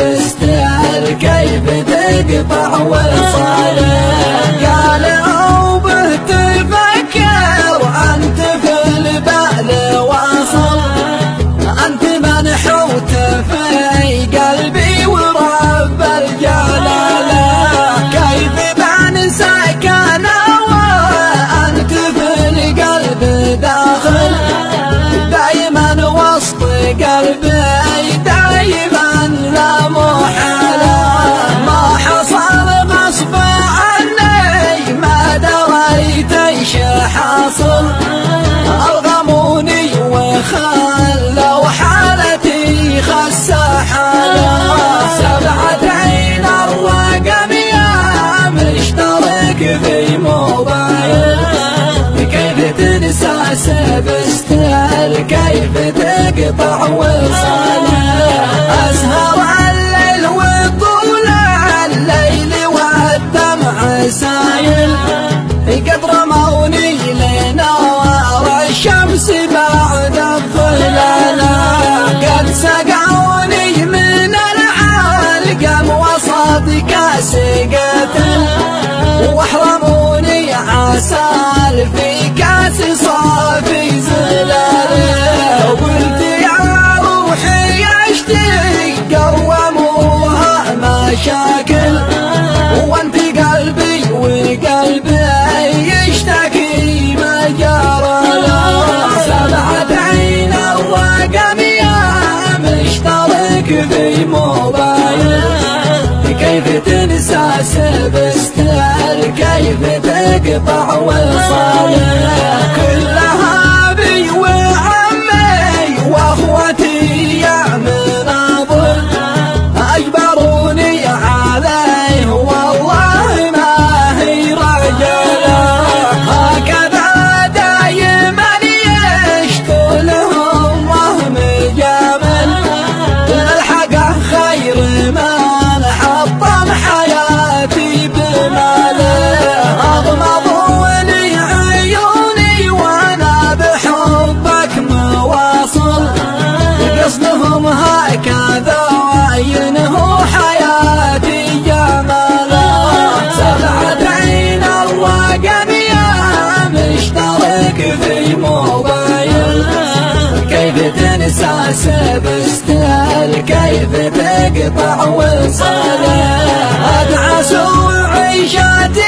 بستاهل كيف تقطع وصالك. قالوا به تفكر أنت في البال واصل، أنت منحوت في قلبي ورب الجلالة. كيف بنسى كان وأنت في القلب داخل، دايما وسط قلبي دايما لا محالة. ما حصل غصب عني ما دريت ايش حاصل، ألغموني وخلوا حالتي خسة حالة. سبعة عين الرقم يا مشترك في موبايل، كيف تنسى سبستاهل كيف تقطع وصالك. أسهر الليل وطول الليل والدمع سايل، قد رموني لنار الشمس بعد الظلالة. قد سقعوني من العلقم وسط كاس قتل، واحرموني عسل في كاس صافي زلالة. وقلت يا روحي اشتي قوموها مشاكل، وانت قلبي وقلبي يشتكي ما جرى له. سبعة عين الرقم يا مشترك في موبايل، كيف تنسى سبستاهل كيف تقطع وصالك. كلها بي وعمي واخوتي يا مناظر، اجبروني عليه والله ما هي رجله. هكذا دايما يشكو لهم وهم جامل، الحق خير من حطم حياتي بماله. اغمضوني عيوني وانا بحبك مواصل، قصدهم هكذا وينهوا حياتي جماله. سبعة عين الرقم يا مشترك في موبايل، كيف تنسى سبستاهل كيف تقطع وصالك. ادعس وعيشاتي